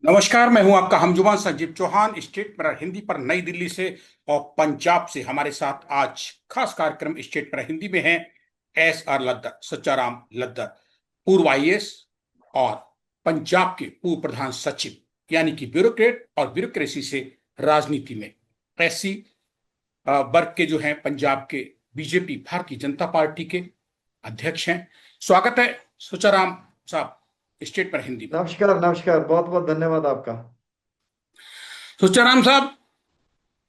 नमस्कार। मैं हूं आपका हमजुमान संजीव चौहान, स्टेट पर हिंदी पर नई दिल्ली से। और पंजाब से हमारे साथ आज खास कार्यक्रम स्टेट पर हिंदी में है SR लद्दर, सच्चाराम लद्दर, पूर्व IAS और पंजाब के पूर्व प्रधान सचिव, यानी कि ब्यूरोक्रेट और ब्यूरोक्रेसी से राजनीति में। ऐसी वर्ग के जो हैं पंजाब के बीजेपी भारतीय जनता पार्टी के अध्यक्ष हैं। स्वागत है सच्चाराम साहब स्टेट पर हिंदी में। नमस्कार नमस्कार, बहुत बहुत धन्यवाद आपका। सच्चाराम साहब,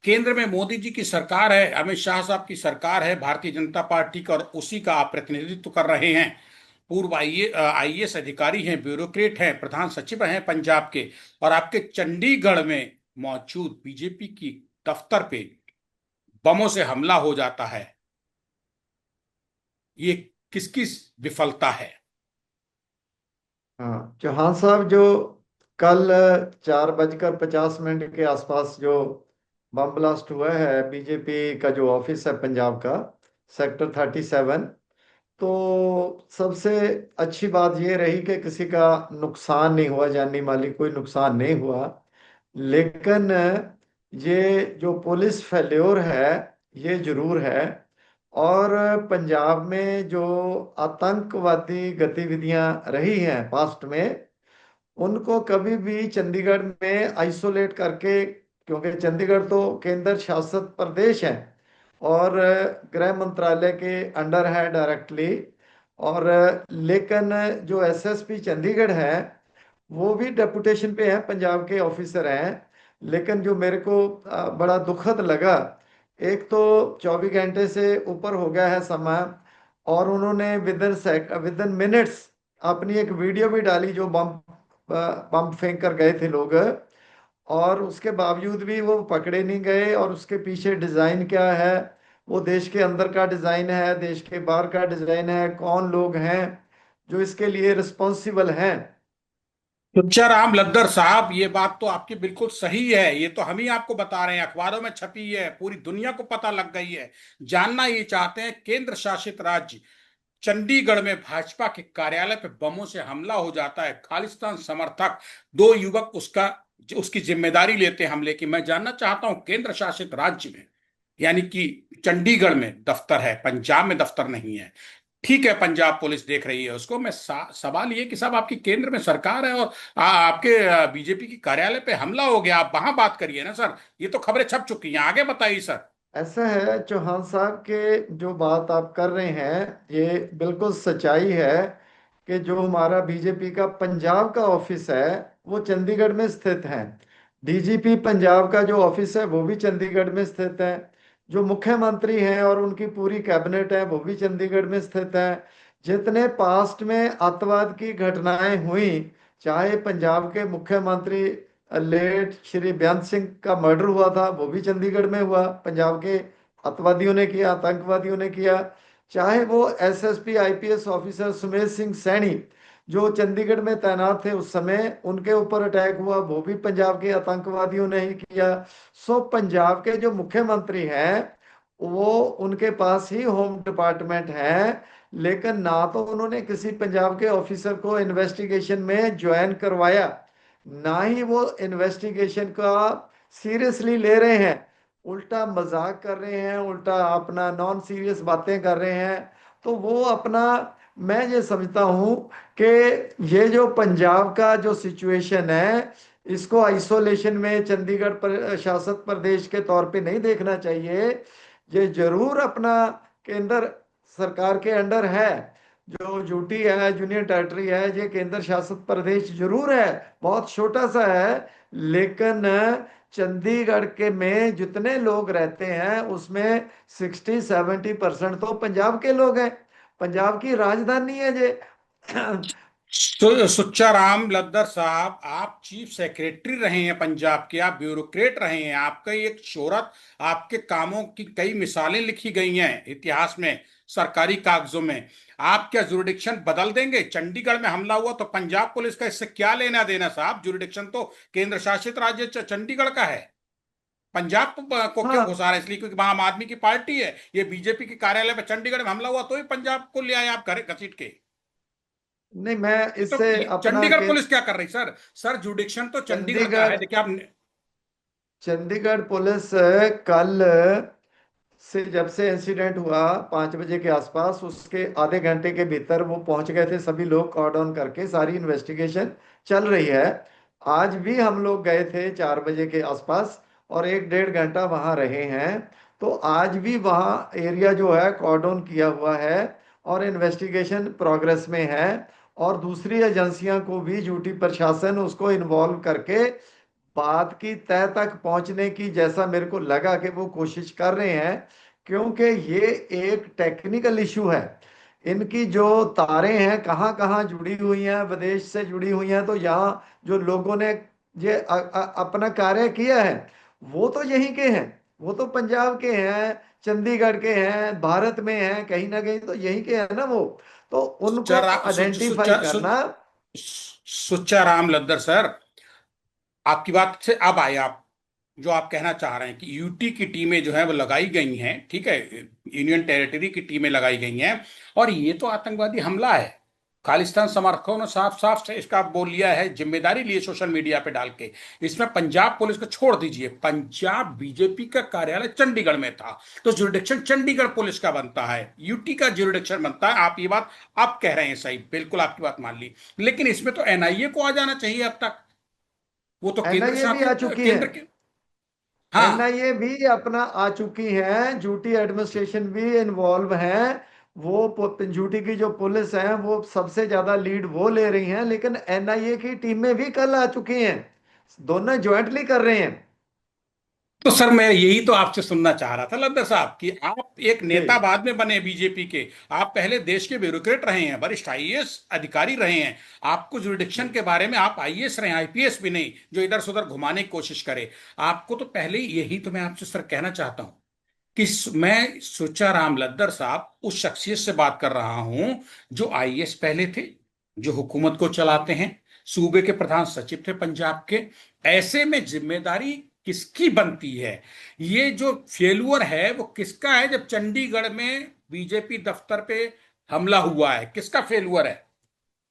केंद्र में मोदी जी की सरकार है, अमित शाह साहब की सरकार है भारतीय जनता पार्टी का, और उसी का आप प्रतिनिधित्व कर रहे हैं। पूर्व IAS अधिकारी हैं, ब्यूरोक्रेट हैं, प्रधान सचिव हैं पंजाब के। और आपके चंडीगढ़ में मौजूद बीजेपी की दफ्तर पे बमों से हमला हो जाता है। ये किसकी विफलता है? हाँ, चौहान साहब, जो कल 4:50 के आसपास जो बम ब्लास्ट हुआ है बीजेपी का जो ऑफिस है पंजाब का, सेक्टर 37। तो सबसे अच्छी बात ये रही कि किसी का नुकसान नहीं हुआ, जानी माली कोई नुकसान नहीं हुआ। लेकिन ये जो पुलिस फेल्योर है, ये जरूर है। और पंजाब में जो आतंकवादी गतिविधियां रही हैं पास्ट में, उनको कभी भी चंडीगढ़ में आइसोलेट करके, क्योंकि चंडीगढ़ तो केंद्र शासित प्रदेश है और गृह मंत्रालय के अंडर है डायरेक्टली। और लेकिन जो एसएसपी चंडीगढ़ है, वो भी डेपुटेशन पे हैं, पंजाब के ऑफिसर हैं। लेकिन जो मेरे को बड़ा दुखद लगा, एक तो 24 घंटे से ऊपर हो गया है समय, और उन्होंने विदिन मिनट्स अपनी एक वीडियो भी डाली जो बम बम फेंक कर गए थे लोग। और उसके बावजूद भी वो पकड़े नहीं गए, और उसके पीछे डिजाइन क्या है, वो देश के अंदर का डिजाइन है, देश के बाहर का डिजाइन है, कौन लोग हैं जो इसके लिए रिस्पॉन्सिबल हैं। सुच्चा राम लद्दर साहब, ये बात तो आपकी बिल्कुल सही है। ये तो हम ही आपको बता रहे हैं, अखबारों में छपी है, पूरी दुनिया को पता लग गई है। जानना ये चाहते हैं, केंद्र शासित राज्य चंडीगढ़ में भाजपा के कार्यालय पे बमों से हमला हो जाता है, खालिस्तान समर्थक दो युवक उसका उसकी जिम्मेदारी लेते हैं हमले की। मैं जानना चाहता हूं, केंद्र शासित राज्य में, यानी कि चंडीगढ़ में दफ्तर है, पंजाब में दफ्तर नहीं है। ठीक है, पंजाब पुलिस देख रही है उसको। मैं सवाल ये कि साहब, आपकी केंद्र में सरकार है और आपके बीजेपी की कार्यालय पे हमला हो गया, आप वहां बात करिए ना सर। ये तो खबरें छप चुकी हैं, आगे बताइए सर। ऐसा है चौहान साहब के, जो बात आप कर रहे हैं ये बिल्कुल सच्चाई है कि जो हमारा बीजेपी का पंजाब का ऑफिस है वो चंडीगढ़ में स्थित है। डीजीपी पंजाब का जो ऑफिस है वो भी चंडीगढ़ में स्थित है। जो मुख्यमंत्री हैं और उनकी पूरी कैबिनेट है वो भी चंडीगढ़ में स्थित है। जितने पास्ट में आतंकवाद की घटनाएं हुई, चाहे पंजाब के मुख्यमंत्री लेट श्री बेअंत सिंह का मर्डर हुआ था, वो भी चंडीगढ़ में हुआ, पंजाब के अतवादियों ने किया, आतंकवादियों ने किया। चाहे वो SSP IPS officer Sumedh Singh Saini जो चंडीगढ़ में तैनात थे उस समय, उनके ऊपर अटैक हुआ, वो भी पंजाब के आतंकवादियों ने ही किया। सो पंजाब के जो मुख्यमंत्री हैं, वो उनके पास ही होम डिपार्टमेंट है। लेकिन ना तो उन्होंने किसी पंजाब के ऑफिसर को इन्वेस्टिगेशन में ज्वाइन करवाया, ना ही वो इन्वेस्टिगेशन का सीरियसली ले रहे हैं। उल्टा मजाक कर रहे हैं, उल्टा अपना नॉन सीरियस बातें कर रहे हैं। तो वो अपना, मैं ये समझता हूँ कि ये जो पंजाब का जो सिचुएशन है, इसको आइसोलेशन में चंडीगढ़ पर शासित प्रदेश के तौर पे नहीं देखना चाहिए। ये जरूर अपना केंद्र सरकार के अंडर है। जो यूटी है, यूनियन टेरिटरी है, ये केंद्र शासित प्रदेश जरूर है, बहुत छोटा सा है। लेकिन चंडीगढ़ के में जितने लोग रहते हैं उसमें 60-70% तो पंजाब के लोग हैं। पंजाब की राजधानी है ये। सुच्चा राम लद्दर साहब, आप चीफ सेक्रेटरी रहे हैं पंजाब के, आप ब्यूरोक्रेट रहे हैं, आपका एक शोहरत, आपके कामों की कई मिसालें लिखी गई हैं इतिहास में, सरकारी कागजों में। आप क्या जुरिडिक्शन बदल देंगे? चंडीगढ़ में हमला हुआ तो पंजाब पुलिस का इससे क्या लेना देना साहब? जुरिडिक्शन तो केंद्र शासित राज्य चंडीगढ़ का है। पंजाब को क्यों हाँ, घुसा रहे? इसलिए क्योंकि वहां आम आदमी की पार्टी है। ये बीजेपी के कार्यालय में चंडीगढ़ में हमला हुआ तो ही पंजाब को ले आए आप घर घसीट के। नहीं, मैं ये तो इससे अपना चंडीगढ़ के पुलिस क्या कर रही सर? सर जुडिक्शन तो चंडीगढ़ का है, चंडीगढ़ देखिए आप। चंडीगढ़ पुलिस कल से, जब से इंसिडेंट हुआ 5 बजे के आसपास, उसके आधे घंटे के भीतर वो पहुंच गए थे, सभी लोग कॉर्डन करके, सारी इन्वेस्टिगेशन चल रही है। आज भी हम लोग गए थे 4 बजे के आसपास और 1 डेढ़ घंटा वहां रहे हैं। तो आज भी वहाँ एरिया जो है कॉर्डन किया हुआ है और इन्वेस्टिगेशन प्रोग्रेस में है। और दूसरी एजेंसियां को भी, ड्यूटी प्रशासन उसको इन्वॉल्व करके बात की तह तक पहुंचने की, जैसा मेरे को लगा कि वो कोशिश कर रहे हैं। क्योंकि ये एक टेक्निकल इशू है। इनकी जो तारें हैं कहाँ कहाँ जुड़ी हुई हैं, विदेश से जुड़ी हुई हैं, तो यहाँ जो लोगों ने ये अपना कार्य किया है वो तो यहीं के हैं, वो तो पंजाब के हैं, चंडीगढ़ के हैं, भारत में हैं, कहीं ना कहीं तो यहीं के हैं ना वो। तो उनको सुच्चा आइडेंटिफाई करना। सुच्चा राम लद्दर सर, आपकी बात से अब आए आप। जो आप कहना चाह रहे हैं कि यूटी की टीमें जो है वो लगाई गई हैं, ठीक है, यूनियन टेरिटरी की टीमें लगाई गई हैं, और ये तो आतंकवादी हमला है। खालिस्तान समर्थकों ने साफ साफ से इसका बोल लिया है, जिम्मेदारी लिए सोशल मीडिया पे डाल के। इसमें पंजाब पुलिस को छोड़ दीजिए, पंजाब बीजेपी का कार्यालय चंडीगढ़ में था, तो जुरिडिक्शन चंडीगढ़ पुलिस का बनता है, यूटी का जुरिडिक्शन बनता है। आप ये बात आप कह रहे हैं सही, बिल्कुल आपकी बात मान ली। लेकिन इसमें तो एनआईए को आ जाना चाहिए अब तक। वो तो केंद्र एनआईए भी आ शासित चुकी है। केंद्र के। हाँ। एनआईए भी अपना आ चुकी है, ड्यूटी एडमिनिस्ट्रेशन भी इन्वॉल्व है। वो ड्यूटी की जो पुलिस है वो सबसे ज्यादा लीड वो ले रही हैं, लेकिन एनआईए की टीमें भी कल आ चुकी हैं। दोनों ज्वाइंटली कर रहे हैं। तो सर मैं यही तो आपसे सुनना चाह रहा था लद्दर साहब कि आप एक जी नेता बाद में बने बीजेपी के। आप पहले देश के ब्यूरोक्रेट रहे हैं, वरिष्ठ आईएएस अधिकारी रहे हैं। आपको जुरिडिक्शन जी। के बारे में, आप आईएएस रहे हैं, आईपीएस भी नहीं जो इधर से उधर घुमाने की कोशिश करे। आपको तो पहले ही, यही तो मैं आपसे सर कहना चाहता हूं कि मैं सुच्चा राम लद्दर साहब उस शख्सियत से बात कर रहा हूं जो आईएएस पहले थे, जो हुकूमत को चलाते हैं, सूबे के प्रधान सचिव थे पंजाब के। ऐसे में जिम्मेदारी किसकी बनती है? ये जो फेल्यूर है वो किसका है? जब चंडीगढ़ में बीजेपी दफ्तर पे हमला हुआ है, किसका फेल्यूर है?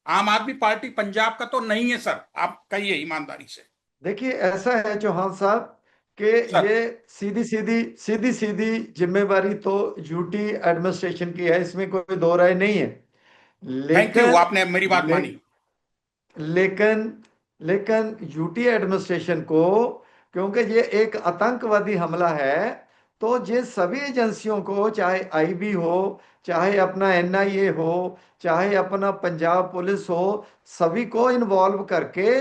आम आदमी पार्टी पंजाब का तो नहीं है सर, आप कहिए ईमानदारी से। देखिए, ऐसा है चौहान साहब कि सर, ये सीधी सीधी जिम्मेवारी तो ड्यूटी एडमिनिस्ट्रेशन की है, इसमें कोई दो राय नहीं है। थैंक यू, लेकिन आपने मेरी बात ले, मानी। लेकिन लेकिन यूटी एडमिनिस्ट्रेशन को, क्योंकि ये एक आतंकवादी हमला है, तो ये सभी एजेंसियों को, चाहे आईबी हो, चाहे अपना एनआईए हो, चाहे अपना पंजाब पुलिस हो, सभी को इन्वॉल्व करके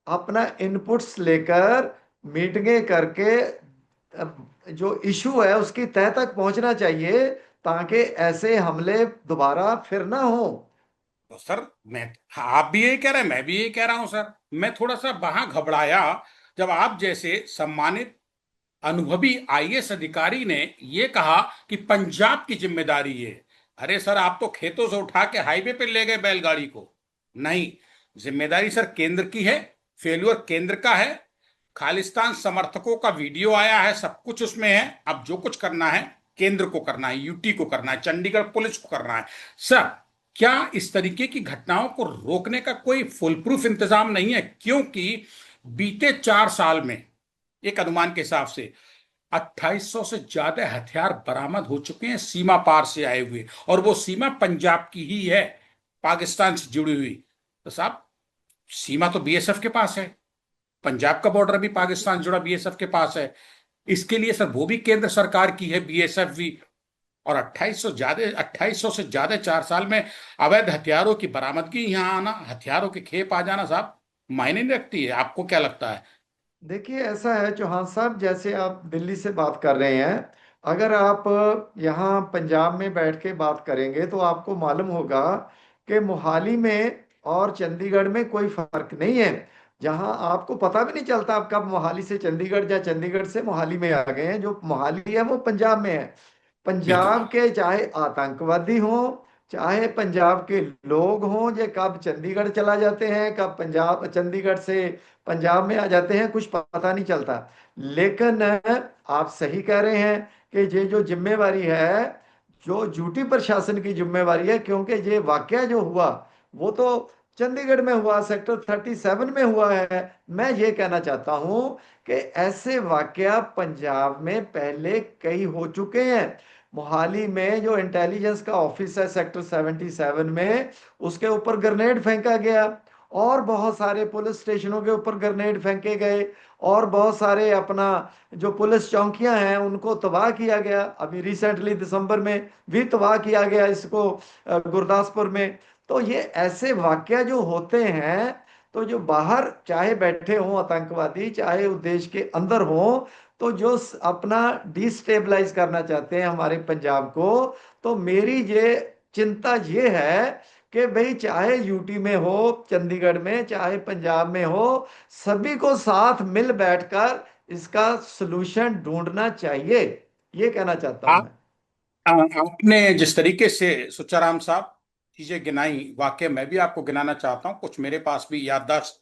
अपना इनपुट्स लेकर मीटिंगें करके जो इशू है उसकी तह तक पहुंचना चाहिए, ताकि ऐसे हमले दोबारा फिर ना हो। तो सर मैं, हाँ, आप भी यही कह रहे हैं, मैं भी यही कह रहा हूं सर। मैं थोड़ा सा वहां घबराया जब आप जैसे सम्मानित अनुभवी आईएएस अधिकारी ने ये कहा कि पंजाब की जिम्मेदारी है। अरे सर, आप तो खेतों से उठा के हाईवे पे ले गए बैलगाड़ी को। नहीं, जिम्मेदारी सर केंद्र की है, फेल्यूर केंद्र का है। खालिस्तान समर्थकों का वीडियो आया है, सब कुछ उसमें है। अब जो कुछ करना है केंद्र को करना है, यूटी को करना है, चंडीगढ़ पुलिस को करना है। सर, क्या इस तरीके की घटनाओं को रोकने का कोई फुल प्रूफ इंतजाम नहीं है? क्योंकि बीते 4 साल में एक अनुमान के हिसाब से 2800 से ज्यादा हथियार बरामद हो चुके हैं सीमा पार से आए हुए, और वो सीमा पंजाब की ही है, पाकिस्तान से जुड़ी हुई। तो साहब, सीमा तो बीएसएफ के पास है, पंजाब का बॉर्डर भी पाकिस्तान जुड़ा बीएसएफ के पास है। इसके लिए सर वो भी केंद्र सरकार की है, बीएसएफ भी। और 2800 से ज्यादा 4 साल में अवैध हथियारों की बरामदगी, यहाँ आना, हथियारों के खेप आ जाना साहब, मायने नहीं रखती है? आपको क्या लगता है? देखिए, ऐसा है चौहान साहब, जैसे आप दिल्ली से बात कर रहे हैं, अगर आप यहाँ पंजाब में बैठ के बात करेंगे तो आपको मालूम होगा कि मोहाली में और चंडीगढ़ में कोई फर्क नहीं है। जहाँ आपको पता भी नहीं चलता आप कब मोहाली से चंडीगढ़ या चंडीगढ़ से मोहाली में आ गए हैं। जो मोहाली है वो पंजाब में है। बिल्कुल। पंजाब के चाहे आतंकवादी हों, चाहे पंजाब के लोग हों, ये कब चंडीगढ़ चला जाते हैं, कब पंजाब चंडीगढ़ से पंजाब में आ जाते हैं, कुछ पता नहीं चलता। लेकिन आप सही कह रहे हैं कि ये जो जिम्मेवारी है, जो ड्यूटी प्रशासन की जिम्मेवारी है, क्योंकि ये वाकया जो हुआ वो तो चंडीगढ़ में हुआ, सेक्टर 37 में हुआ है। मैं ये कहना चाहता हूं कि ऐसे वाकया पंजाब में पहले कई हो चुके हैं। मोहाली में जो इंटेलिजेंस का ऑफिस है सेक्टर 77 में, उसके ऊपर ग्रेनेड फेंका गया, और बहुत सारे पुलिस स्टेशनों के ऊपर ग्रेनेड फेंके गए, और बहुत सारे अपना जो पुलिस चौकियां हैं उनको तबाह किया गया। अभी रिसेंटली दिसंबर में भी तबाह किया गया इसको, गुरदासपुर में। तो ये ऐसे वाकया जो होते हैं, तो जो बाहर चाहे बैठे हों आतंकवादी, चाहे उस देश के अंदर हों, तो जो अपना डिस्टेबलाइज करना चाहते हैं हमारे पंजाब को, तो मेरी ये चिंता ये है कि भाई चाहे यूटी में हो, चंडीगढ़ में, चाहे पंजाब में हो, सभी को साथ मिल बैठकर इसका सलूशन ढूंढना चाहिए। ये कहना चाहता हूं आप मैं। आपने जिस तरीके से सुच्चाराम साहब चीजें गिनाई, वाकई मैं भी आपको गिनाना चाहता हूं। कुछ मेरे पास भी याददाश्त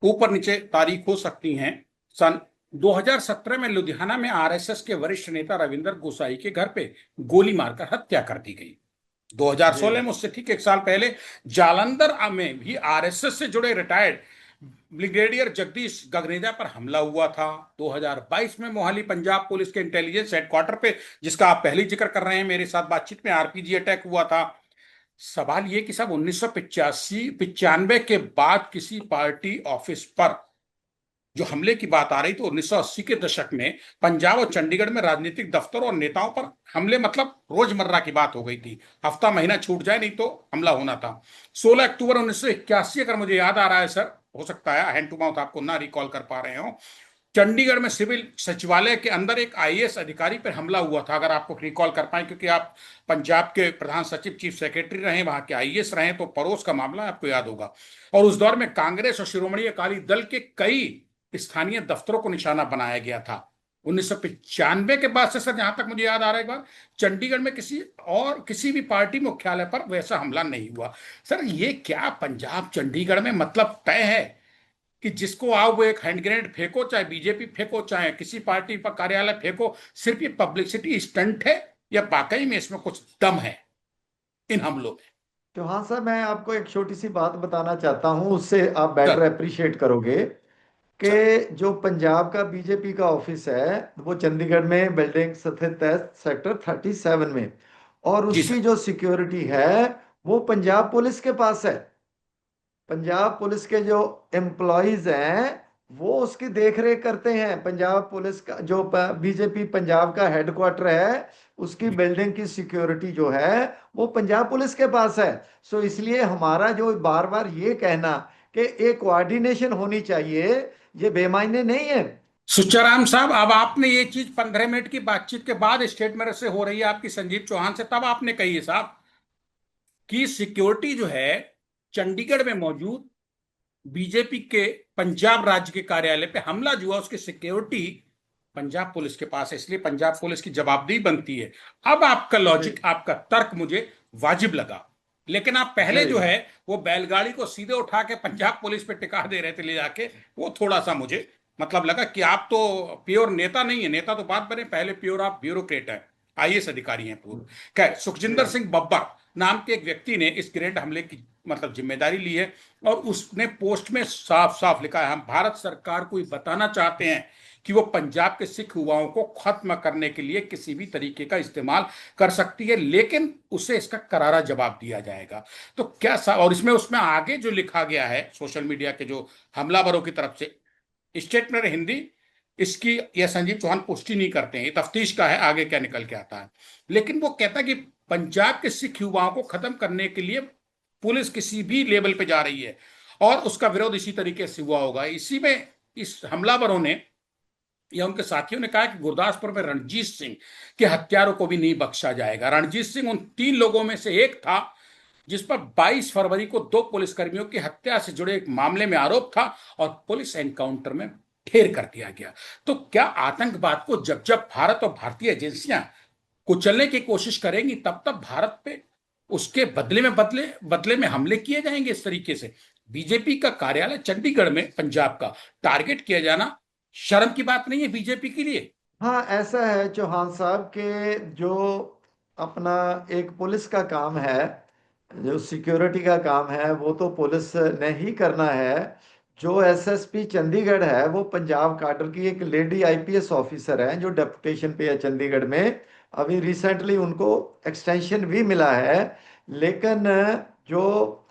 ऊपर नीचे तारीख हो सकती हैं। सन 2017 में लुधियाना में आरएसएस के वरिष्ठ नेता रविंदर गोसाई के घर पे गोली मारकर हत्या कर दी गई। जी। 2016 में, उससे ठीक एक साल पहले, जालंधर में भी आरएसएस से जुड़े रिटायर्ड ब्रिगेडियर जगदीश गगनेजा पर हमला हुआ था। 2022 में मोहाली पंजाब पुलिस के इंटेलिजेंस हेडक्वार्टर पे, जिसका आप पहले जिक्र कर रहे हैं मेरे साथ बातचीत में, आरपीजी अटैक हुआ था। सवाल ये कि साहब 1985 95 के बाद किसी पार्टी ऑफिस पर जो हमले की बात आ रही, तो 1980 के दशक में पंजाब और चंडीगढ़ में राजनीतिक दफ्तरों और नेताओं पर हमले मतलब रोजमर्रा की बात हो गई थी। हफ्ता महीना छूट जाए नहीं तो हमला होना था। 16 अक्टूबर 1981, अगर मुझे याद आ रहा है सर, हो सकता है हैंड टू माउथ आपको ना रिकॉल कर पा रहे हो, चंडीगढ़ में सिविल सचिवालय के अंदर एक आईएएस अधिकारी पर हमला हुआ था, अगर आपको रिकॉल कर पाए, क्योंकि आप पंजाब के प्रधान सचिव चीफ सेक्रेटरी रहे, वहां के आईएएस रहे, तो पड़ोस का मामला आपको याद होगा। और उस दौर में कांग्रेस और शिरोमणि अकाली दल के कई स्थानीय दफ्तरों को निशाना बनाया गया था। 1995 के बाद से सर, जहां तक मुझे याद आ रहा है, एक बार चंडीगढ़ में किसी भी पार्टी मुख्यालय पर वैसा हमला नहीं हुआ। सर ये क्या पंजाब चंडीगढ़ में मतलब तय है कि जिसको आओ वो एक हैंड ग्रेनेड फेंको, चाहे बीजेपी फेंको, चाहे किसी पार्टी पर कार्यालय फेंको, सिर्फ ये पब्लिसिटी स्टंट है, या वाकई में इसमें कुछ दम है इन हमलों में? चौहान साहब, मैं आपको एक छोटी सी बात बताना चाहता हूं, उससे आप बेटर सर। अप्रिशिएट करोगे सर। कि जो पंजाब का बीजेपी का ऑफिस है वो चंडीगढ़ में बिल्डिंग स्थित है सेक्टर 37 में, और जी उसकी सर। जो सिक्योरिटी है वो पंजाब पुलिस के पास है। पंजाब पुलिस के जो एम्प्लॉयज हैं वो उसकी देखरेख करते हैं। पंजाब पुलिस का जो बीजेपी पंजाब का हेडक्वार्टर है, उसकी बिल्डिंग की सिक्योरिटी जो है वो पंजाब पुलिस के पास है। सो इसलिए हमारा जो बार बार ये कहना कि एक कोऑर्डिनेशन होनी चाहिए, ये बेमायने नहीं है। सुच्चाराम साहब, अब आपने ये चीज 15 मिनट की बातचीत के बाद स्टेट मेयर से हो रही है आपकी, संजीव चौहान से, तब आपने कही है साहब कि सिक्योरिटी जो है चंडीगढ़ में मौजूद बीजेपी के पंजाब राज्य के कार्यालय पे हमला जो हुआ, उसकी सिक्योरिटी पंजाब पुलिस के पास है, इसलिए पंजाब पुलिस की जवाबदेही बनती है। अब आपका जी। लॉजिक, आपका तर्क मुझे वाजिब लगा। लेकिन आप जी। पहले जो है वो बैलगाड़ी को सीधे उठा के पंजाब पुलिस पे टिका दे रहे थे ले जाके, वो थोड़ा सा मुझे मतलब लगा कि आप तो प्योर नेता नहीं है, नेता तो बात बने, पहले प्योर आप ब्यूरोक्रेट हैं, आईएएस अधिकारी हैं पूर्व। खैर, जी। सुखजिंदर सिंह बब्बर नाम के एक व्यक्ति ने इस ग्रेनेड हमले की मतलब जिम्मेदारी ली है, और उसने पोस्ट में साफ साफ लिखा है, हम भारत सरकार को ये बताना चाहते हैं कि वो पंजाब के सिख युवाओं को खत्म करने के लिए किसी भी तरीके का इस्तेमाल कर सकती है, लेकिन उसे इसका करारा जवाब दिया जाएगा। तो और इसमें उसमें आगे जो लिखा गया है सोशल मीडिया के जो हमलावरों की तरफ से, स्टेटमेंट हिंदी, इसकी यह संजीव चौहान पुष्टि नहीं करते हैं, ये तफ्तीश का है आगे क्या निकल के आता है। लेकिन वो कहता है कि पंजाब के सिख युवाओं को खत्म करने के लिए पुलिस किसी भी लेवल पे जा रही है, और उसका विरोध इसी तरीके से हुआ होगा। इसी में इस हमलावरों ने या उनके साथियों ने कहा कि गुरदासपुर में रणजीत सिंह के हत्यारों को भी नहीं बख्शा जाएगा। रणजीत सिंह उन 3 लोगों में से एक था जिस पर 22 फरवरी को 2 पुलिसकर्मियों की हत्या से जुड़े एक मामले में आरोप था, और पुलिस एनकाउंटर में ढेर कर दिया गया। तो क्या आतंकवाद को जब जब भारत और भारतीय एजेंसियां कुचलने की कोशिश करेंगी, तब तब भारत पे उसके बदले बदले में हमले किए जाएंगे इस तरीके से? बीजेपी का कार्यालय चंडीगढ़ में पंजाब का टारगेट किया जाना शर्म की बात नहीं है बीजेपी के लिए? हाँ, ऐसा है चौहान साहब के जो अपना एक पुलिस का काम है जो सिक्योरिटी का काम है वो तो पुलिस ने ही करना है। जो एसएसपी चंडीगढ़ है वो पंजाब काडर की एक लेडी आईपीएस ऑफिसर है जो डेपुटेशन पे है चंडीगढ़ में। अभी रिसेंटली उनको एक्सटेंशन भी मिला है। लेकिन जो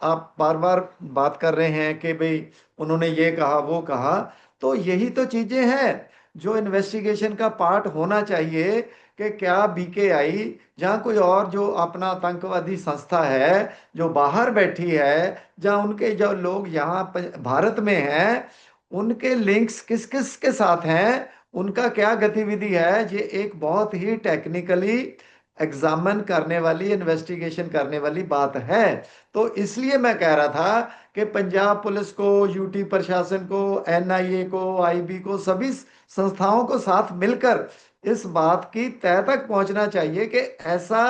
आप बार बार बात कर रहे हैं कि भाई उन्होंने ये कहा वो कहा, तो यही तो चीजें हैं जो इन्वेस्टिगेशन का पार्ट होना चाहिए। कि क्या बीकेआई, जहाँ कोई और जो अपना आतंकवादी संस्था है जो बाहर बैठी है, जहाँ उनके जो लोग यहाँ भारत में हैं, उनके लिंक्स किस किस के साथ हैं, उनका क्या गतिविधि है, ये एक बहुत ही टेक्निकली एग्जामिन करने वाली, इन्वेस्टिगेशन करने वाली बात है। तो इसलिए मैं कह रहा था कि पंजाब पुलिस को, यूटी प्रशासन को, एनआईए को, आईबी को, सभी संस्थाओं को साथ मिलकर इस बात की तह तक पहुंचना चाहिए कि ऐसा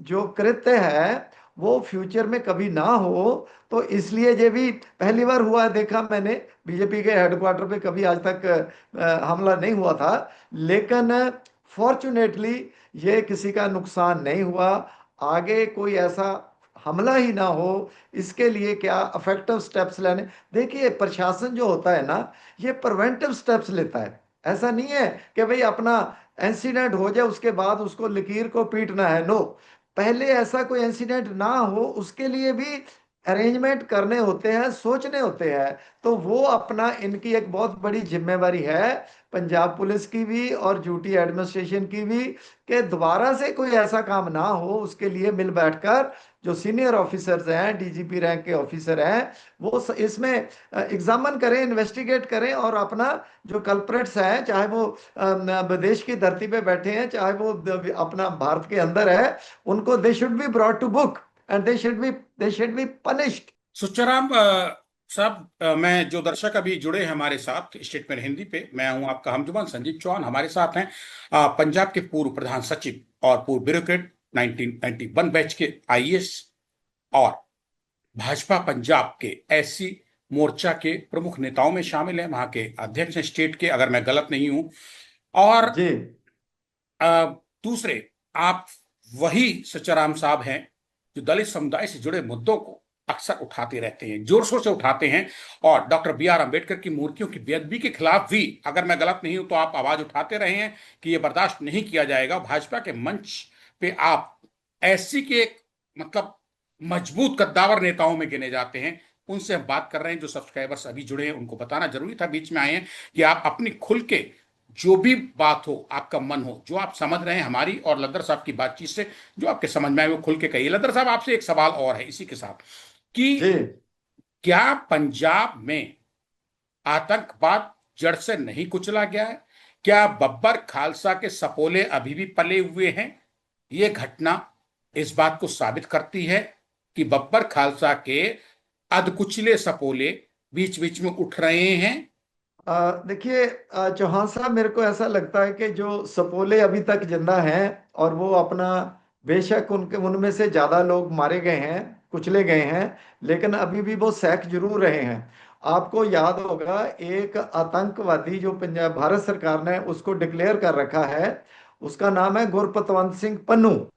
जो कृत्य है वो फ्यूचर में कभी ना हो। तो इसलिए ये भी पहली बार हुआ है, देखा मैंने। बीजेपी के हेडक्वार्टर पे कभी आज तक हमला नहीं हुआ था। लेकिन फॉर्चुनेटली ये किसी का नुकसान नहीं हुआ। आगे कोई ऐसा हमला ही ना हो, इसके लिए क्या अफेक्टिव स्टेप्स लेने। देखिए प्रशासन जो होता है ना, ये प्रिवेंटिव स्टेप्स लेता है। ऐसा नहीं है कि भाई अपना इंसिडेंट हो जाए उसके बाद उसको लकीर को पीटना है। नो, पहले ऐसा कोई इंसिडेंट ना हो उसके लिए भी अरेंजमेंट करने होते हैं, सोचने होते हैं। तो वो अपना, इनकी एक बहुत बड़ी जिम्मेवारी है, पंजाब पुलिस की भी और यूटी एडमिनिस्ट्रेशन की भी, कि दोबारा से कोई ऐसा काम ना हो उसके लिए मिल बैठकर जो सीनियर ऑफिसर्स हैं, डीजीपी रैंक के ऑफिसर हैं, वो इसमें एग्जामिन करें, इन्वेस्टिगेट करें और अपना जो कल्प्रेट्स हैं, चाहे वो विदेश की धरती पे बैठे हैं चाहे वो अपना भारत के अंदर है, उनको they should be brought to book and they should be punished. Sucharam साहब, मैं जो दर्शक अभी जुड़े हैं हमारे साथ स्टेटमेंट हिंदी पे, मैं हूं आपका हमजुमान संजीव चौहान। हमारे साथ हैं पंजाब के पूर्व प्रधान सचिव और पूर्व ब्यूरोक्रेट 1991 बैच के आईएएस, और भाजपा पंजाब के एससी मोर्चा के प्रमुख नेताओं में शामिल हैं, वहां के अध्यक्ष हैं स्टेट के, अगर मैं गलत नहीं हूं। और जी अ, दूसरे, आप वही सच्चाराम साहब हैं जो दलित समुदाय से जुड़े मुद्दों को अक्सर उठाते रहते हैं, जोर शोर से उठाते हैं। और डॉक्टर बी आर अम्बेडकर की मूर्तियों की बेअदबी के खिलाफ भी, अगर मैं गलत नहीं हूं, तो आप आवाज उठाते रहे हैं कि यह बर्दाश्त नहीं किया जाएगा। भाजपा के मंच पे आप ऐसी के एक, मतलब, मजबूत कद्दावर नेताओं में गिने जाते हैं। उनसे हम बात कर रहे हैं। जो सब्सक्राइबर्स अभी जुड़े हैं उनको बताना जरूरी था, बीच में आए हैं, कि आप अपनी खुल के जो भी बात हो, आपका मन हो, जो आप समझ रहे हैं हमारी और लद्दर साहब की बातचीत से, जो आपके समझ में आए वो खुल के कहिए। लद्दर साहब, आपसे एक सवाल और है इसी के साथ, कि जी। क्या पंजाब में आतंकवाद जड़ से नहीं कुचला गया है? क्या बब्बर खालसा के सपोले अभी भी पले हुए हैं? यह घटना इस बात को साबित करती है कि बब्बर खालसा के अधकुचले सपोले बीच बीच में उठ रहे हैं। देखिए चौहान साहब, मेरे को ऐसा लगता है कि जो सपोले अभी तक जिंदा हैं और वो अपना, बेशक उनके उनमें से ज्यादा लोग मारे गए हैं, कुचले गए हैं, लेकिन अभी भी वो सैक जरूर रहे हैं। आपको याद होगा एक आतंकवादी जो पंजाब भारत सरकार ने उसको डिक्लेयर कर रखा है, उसका नाम है गुरपतवंत सिंह पन्नू।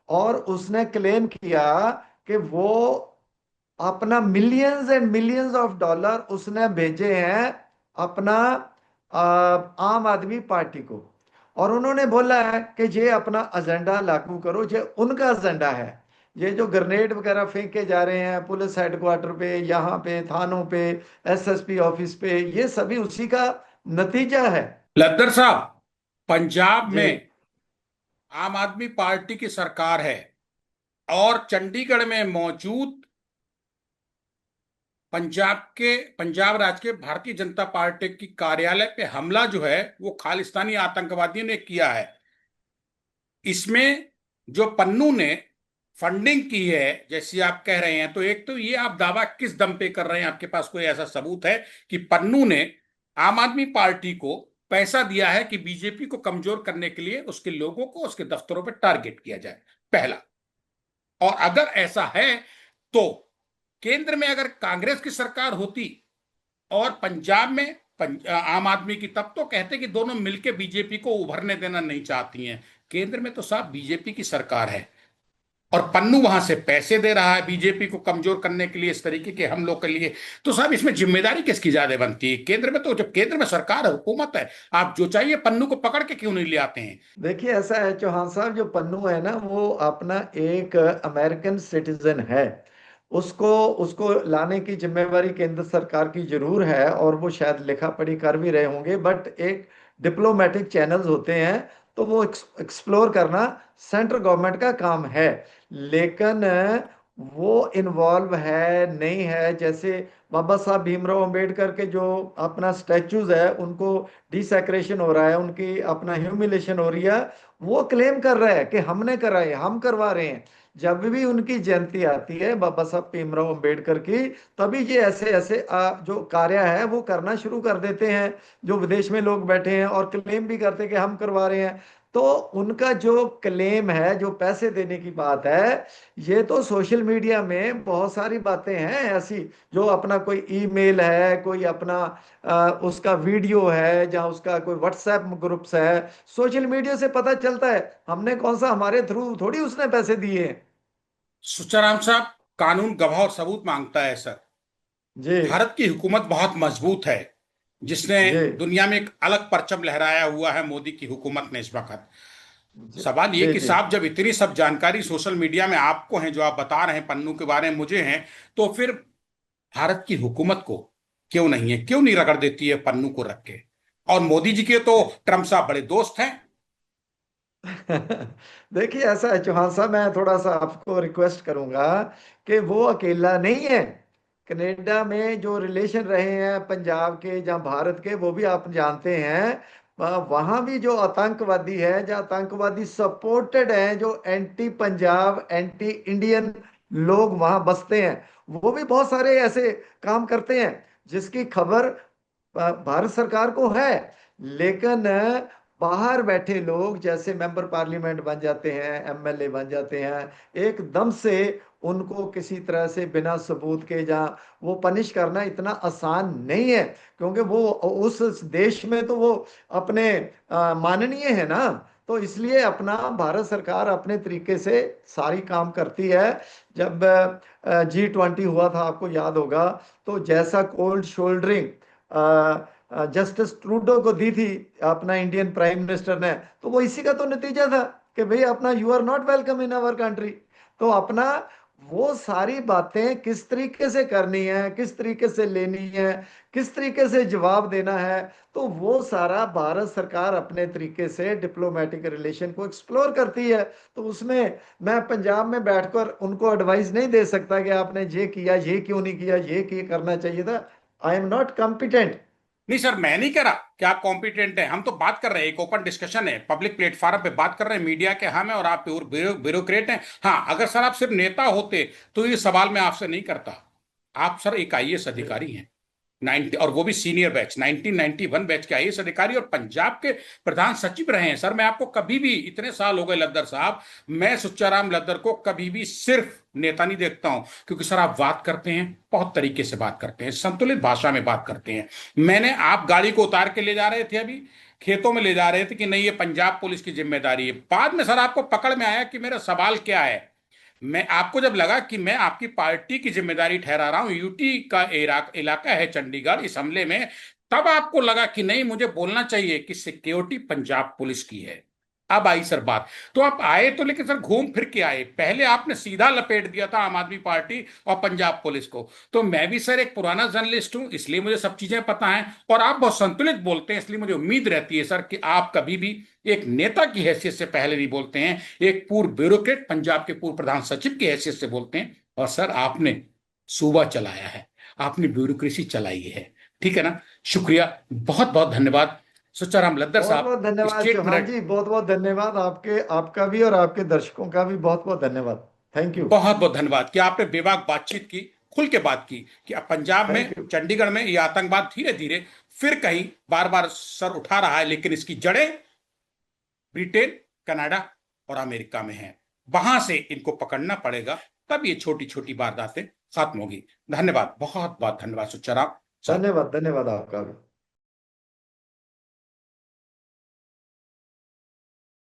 और उसने क्लेम किया कि वो अपना millions and millions of dollar उसने भेजे हैं अपना आम आदमी पार्टी को। और उन्होंने बोला है कि ये अपना एजेंडा लागू करो, ये उनका एजेंडा है। ये जो ग्रेनेड वगैरह फेंके जा रहे हैं पुलिस हेडक्वार्टर पे, यहाँ पे, थानों पे, एसएसपी ऑफिस पे, ये सभी उसी का नतीजा है। लद्दर साहब, पंजाब जी में आम आदमी पार्टी की सरकार है, और चंडीगढ़ में मौजूद पंजाब राज्य के भारतीय जनता पार्टी की कार्यालय पे हमला जो है वो खालिस्तानी आतंकवादियों ने किया है। इसमें जो पन्नू ने फंडिंग की है, जैसी आप कह रहे हैं, तो एक तो ये आप दावा किस दम पे कर रहे हैं? आपके पास कोई ऐसा सबूत है कि पन्नू ने आम आदमी पार्टी को पैसा दिया है कि बीजेपी को कमजोर करने के लिए उसके लोगों को उसके दफ्तरों पर टारगेट किया जाए? पहला। और अगर ऐसा है तो केंद्र में अगर कांग्रेस की सरकार होती और पंजाब में आम आदमी की, तब तो कहते कि दोनों मिलकर बीजेपी को उभरने देना नहीं चाहती हैं। केंद्र में तो साहब बीजेपी की सरकार है। और पन्नू वहां से पैसे दे रहा है बीजेपी को कमजोर करने के लिए, इस तरीके के हम लोग के लिए। तो साहब इसमें जिम्मेदारी किसकी ज्यादा बनती है? केंद्र में, तो जब केंद्र में सरकार है, हुकूमत है, आप जो चाहिए पन्नू को पकड़ के क्यों नहीं ले आते हैं? देखिए ऐसा है चौहान साहब, जो पन्नू है ना वो अपना एक अमेरिकन सिटीजन है। उसको उसको लाने की जिम्मेवारी केंद्र सरकार की जरूर है, और वो शायद लिखा पढ़ी कर भी रहे होंगे, बट एक डिप्लोमेटिक चैनल्स होते हैं, तो वो एक्सप्लोर करना सेंट्रल गवर्नमेंट का काम है। लेकिन वो इन्वॉल्व है नहीं है, जैसे बाबा साहब भीमराव अंबेडकर के जो अपना स्टैचूज है उनको डिसैक्रेशन हो रहा है, उनकी अपना ह्यूमिलेशन हो रही है, वो क्लेम कर रहा है कि हमने कराए, हम करवा रहे हैं। जब भी उनकी जयंती आती है बाबा साहब भीमराव अंबेडकर की, तभी ये ऐसे ऐसे जो कार्य है वो करना शुरू कर देते हैं, जो विदेश में लोग बैठे हैं और क्लेम भी करते हैं कि हम करवा रहे हैं। तो उनका जो क्लेम है, जो पैसे देने की बात है, ये तो सोशल मीडिया में बहुत सारी बातें हैं ऐसी, जो अपना कोई ईमेल है, कोई अपना उसका वीडियो है, जहाँ उसका कोई व्हाट्सएप ग्रुप्स है, सोशल मीडिया से पता चलता है। हमने कौन सा, हमारे थ्रू थोड़ी उसने पैसे दिए हैं। सुचाराम साहब, कानून गवाह और सबूत मांगता है सर। जी भारत की हुकूमत बहुत मजबूत है, जिसने जी दुनिया में एक अलग परचम लहराया हुआ है मोदी की हुकूमत ने इस वक्त। जी सवाल ये जी कि जी। साहब जब इतनी सब जानकारी सोशल मीडिया में आपको है, जो आप बता रहे हैं पन्नू के बारे में मुझे है, तो फिर भारत की हुकूमत को क्यों नहीं है, क्यों नहीं रगड़ देती है पन्नू को रख के? और मोदी जी के तो ट्रम्प साहब बड़े दोस्त हैं। देखिए ऐसा है चौहान साहब, मैं थोड़ा सा आपको रिक्वेस्ट करूंगा कि वो अकेला नहीं है। कनाडा में जो रिलेशन रहे हैं पंजाब के या भारत के, वो भी आप जानते हैं। वहां भी जो आतंकवादी है, जो आतंकवादी सपोर्टेड है, जो एंटी पंजाब एंटी इंडियन लोग वहां बसते हैं, वो भी बहुत सारे ऐसे काम करते हैं जिसकी खबर भारत सरकार को है। लेकिन बाहर बैठे लोग जैसे मेंबर पार्लियामेंट बन जाते हैं, एमएलए बन जाते हैं, एकदम से उनको किसी तरह से बिना सबूत के, जहाँ वो पनिश करना इतना आसान नहीं है, क्योंकि वो उस देश में तो वो अपने माननीय है ना। तो इसलिए अपना भारत सरकार अपने तरीके से सारी काम करती है। जब G20 हुआ था, आपको याद होगा, तो जैसा कोल्ड शोल्डरिंग जस्टिस ट्रूडो को दी थी अपना इंडियन प्राइम मिनिस्टर ने, तो वो इसी का तो नतीजा था कि भाई अपना you are not welcome in our country. तो अपना वो सारी बातें किस तरीके से करनी है, किस तरीके से लेनी है, किस तरीके से जवाब देना है, तो वो सारा भारत सरकार अपने तरीके से डिप्लोमेटिक रिलेशन को एक्सप्लोर करती है। तो उसमें मैं पंजाब में बैठकर उनको एडवाइस नहीं दे सकता कि आपने ये किया, ये क्यों नहीं किया, ये क्यों करना चाहिए था। I am not competent. नहीं सर, मैं नहीं कह रहा कि आप कॉम्पिटेंट हैं, हम तो बात कर रहे हैं, एक ओपन डिस्कशन है, पब्लिक प्लेटफॉर्म पे बात कर रहे हैं, मीडिया के हम हैं और आप ब्यूरोक्रेट हैं। हाँ, अगर सर आप सिर्फ नेता होते तो ये सवाल मैं आपसे नहीं करता। आप सर एक आईएएस अधिकारी हैं, 90, और वो भी सीनियर बैच, 1991 बैच के आईएएस अधिकारी, और पंजाब के प्रधान सचिव रहे हैं। सर मैं आपको कभी भी, इतने साल हो गए लद्दर साहब, मैं सुच्चाराम लद्दर को कभी भी सिर्फ नेता नहीं देखता हूं, क्योंकि सर आप बात करते हैं, बहुत तरीके से बात करते हैं, संतुलित भाषा में बात करते हैं। मैंने, आप गाड़ी को उतार के ले जा रहे थे अभी, खेतों में ले जा रहे थे कि नहीं ये पंजाब पुलिस की जिम्मेदारी है, बाद में सर आपको पकड़ में आया कि मेरा सवाल क्या है। मैं आपको जब लगा कि मैं आपकी पार्टी की जिम्मेदारी ठहरा रहा हूं, यूटी का इलाका है चंडीगढ़ इस हमले में, तब आपको लगा कि नहीं मुझे बोलना चाहिए कि सिक्योरिटी पंजाब पुलिस की है। अब आई सर बात। तो आप आए तो, लेकिन सर घूम फिर के आए, पहले आपने सीधा लपेट दिया था आम आदमी पार्टी और पंजाब पुलिस को। तो मैं भी सर एक पुराना जर्नलिस्ट हूं, इसलिए मुझे सब चीजें पता हैं, और आप बहुत संतुलित बोलते हैं, इसलिए मुझे उम्मीद रहती है सर कि आप कभी भी एक नेता की हैसियत से पहले नहीं बोलते हैं, एक पूर्व ब्यूरोक्रेट, पंजाब के पूर्व प्रधान सचिव की हैसियत से बोलते हैं। और सर आपने सूबा चलाया है, आपने ब्यूरोक्रेसी चलाई है, ठीक है ना? शुक्रिया, बहुत बहुत धन्यवाद सुच्चाराम लद्दर बहुत साहब। बहुत धन्यवाद स्टेट चौहान मिनट, जी, बहुत बहुत धन्यवाद आपके, आपका भी और आपके दर्शकों का भी बहुत बहुत धन्यवाद। Thank you. बहुत बहुत धन्यवाद कि आपने बेबाक बातचीत की, खुल के बात की कि अब पंजाब थैंक में, यू। चंडीगढ़ में ये आतंकवाद धीरे धीरे फिर कहीं बार बार सर उठा रहा है, लेकिन इसकी जड़ें ब्रिटेन, कनाडा और अमेरिका में हैं। वहां से इनको पकड़ना पड़ेगा, तब ये छोटी छोटी वारदातें खत्म होगी। धन्यवाद, बहुत बहुत धन्यवाद सुच्चाराम सर। धन्यवाद, धन्यवाद आपका भी।